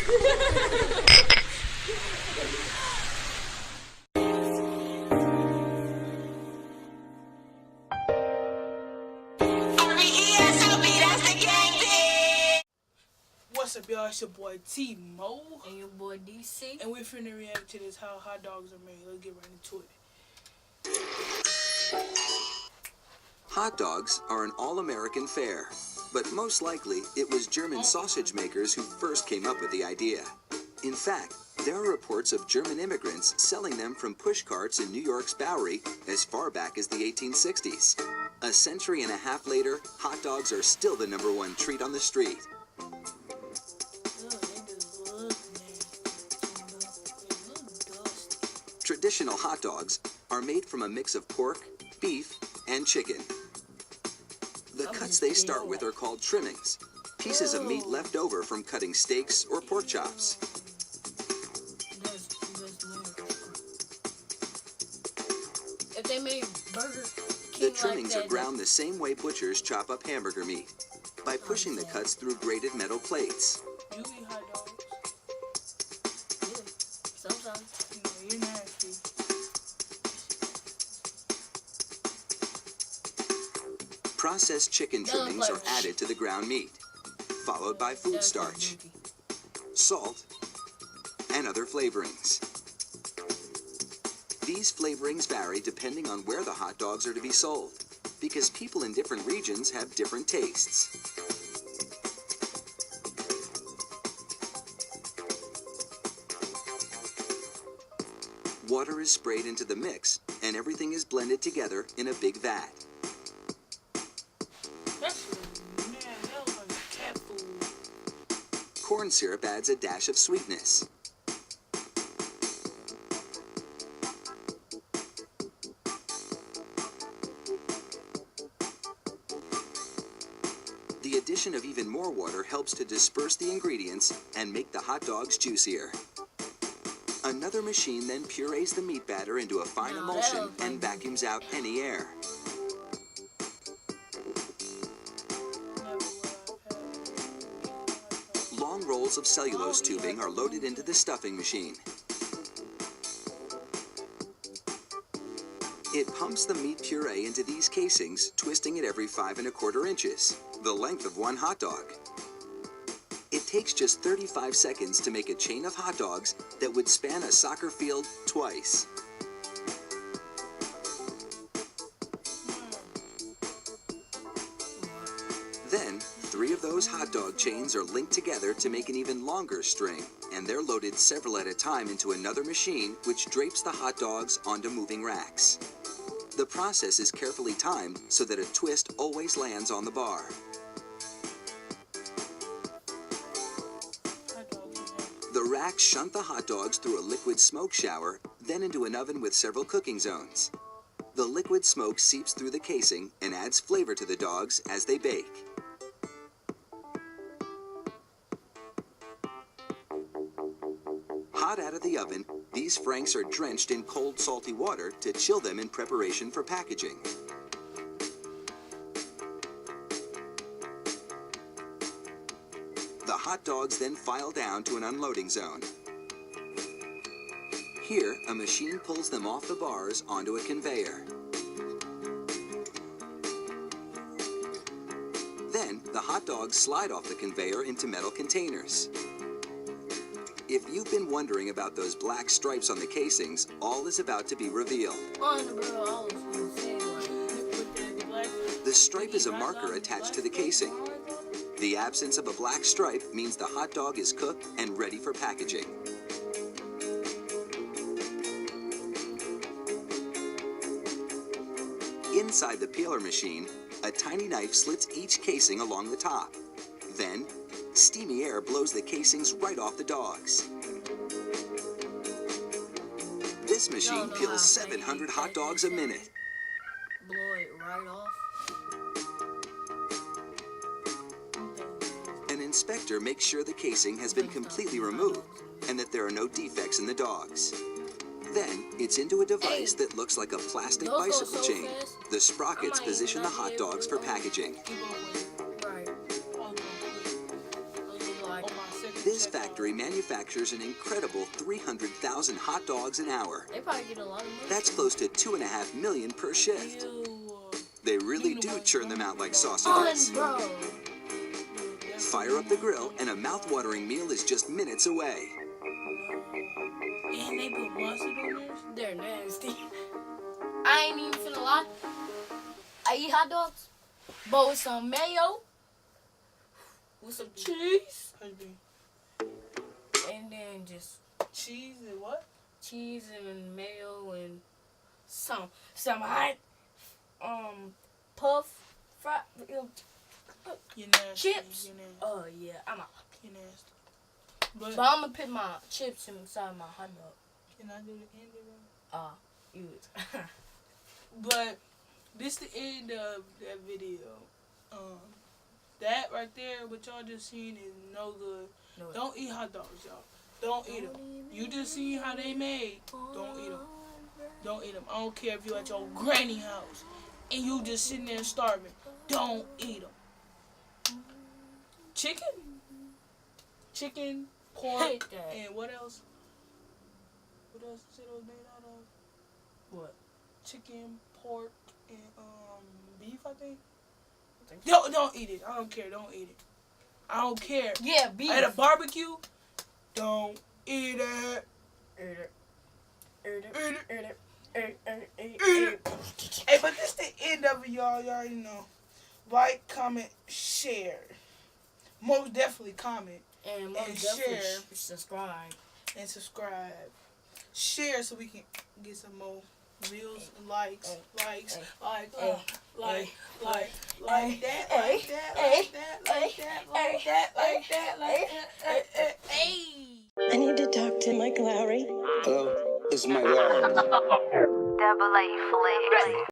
What's up, y'all? It's your boy T-Mo. And your boy DC. And we're finna react to this how hot dogs are made. Let's get right into it. Hot dogs are an all-American fare, but most likely it was German sausage makers who first came up with the idea. In fact, there are reports of German immigrants selling them from push carts in New York's Bowery as far back as the 1860s. A century and a half later, hot dogs are still the #1 treat on the street. Traditional hot dogs are made from a mix of pork, beef, and chicken. The cuts they start with are called trimmings, pieces of meat left over from cutting steaks or pork chops. If they made Burger King The trimmings like that, are ground the same way butchers chop up hamburger meat, by pushing the cuts through grated metal plates. You eat hot dogs? Yeah, sometimes. No, you're nasty. Processed chicken trimmings are added to the ground meat, followed by food starch, salt, and other flavorings. These flavorings vary depending on where the hot dogs are to be sold, because people in different regions have different tastes. Water is sprayed into the mix, and everything is blended together in a big vat. Corn syrup adds a dash of sweetness. The addition of even more water helps to disperse the ingredients and make the hot dogs juicier. Another machine then purees the meat batter into a fine emulsion and vacuums out any air. Long rolls of cellulose tubing are loaded into the stuffing machine. It pumps the meat puree into these casings, twisting it every 5 1/4 inches, the length of one hot dog. It takes just 35 seconds to make a chain of hot dogs that would span a soccer field twice. Then, 3 of those hot dog chains are linked together to make an even longer string, and they're loaded several at a time into another machine which drapes the hot dogs onto moving racks. The process is carefully timed so that a twist always lands on the bar. The racks shunt the hot dogs through a liquid smoke shower, then into an oven with several cooking zones. The liquid smoke seeps through the casing and adds flavor to the dogs as they bake. Hot out of the oven, these franks are drenched in cold, salty water to chill them in preparation for packaging. The hot dogs then file down to an unloading zone. Here, a machine pulls them off the bars onto a conveyor. Then, the hot dogs slide off the conveyor into metal containers. If you've been wondering about those black stripes on the casings, all is about to be revealed. The stripe is a marker attached to the casing. The absence of a black stripe means the hot dog is cooked and ready for packaging. Inside the peeler machine, a tiny knife slits each casing along the top. Then, steamy air blows the casings right off the dogs. This machine peels 700 hot dogs a minute. Blow it right off. An inspector makes sure the casing has been completely removed and that there are no defects in the dogs. Then, it's into a device that looks like a plastic bicycle chain. The sprockets position the hot dogs for packaging. This factory manufactures an incredible 300,000 hot dogs an hour. They probably get a lot of money. That's close to 2.5 million per shift. Ew. They really do churn them out like Fun, sausages. bro. Fire up the grill and a mouth-watering meal is just minutes away. And they put mustard on theirs? They're nasty. I ain't even finna lie. I eat hot dogs, but with some mayo, with some cheese, and then just Cheese and what? cheese and mayo and some hot puff fry You nasty. chips. You nasty. Oh yeah, I'm a. You nasty. But But I'm gonna put my chips inside my hot dog. can I do the end of it? You. But this the end of that video. That right there, what y'all just seen is no good. No. Don't eat hot dogs, y'all. Don't eat them. You just seen how they made. Don't eat them. Don't eat them. I don't care if you at your granny house and you just sitting there starving. Don't eat them. Chicken, pork, Hate that. and what else? What else is it was made out of? What? Chicken, pork, and beef, I think. Don't eat it. I don't care. Don't eat it. I don't care. Yeah, beef. At a barbecue, don't eat it. Hey, but this the end of it, y'all. Y'all already know. Like, comment, share. Most definitely comment And most and definitely share. subscribe. And subscribe. Share so we can get some more views, likes, likes, like that, like that, like that, like that, like that, like that, like that. Hey. I need to talk to Mike Lowry. Hello, this is Mike Lowry. Double A Flex.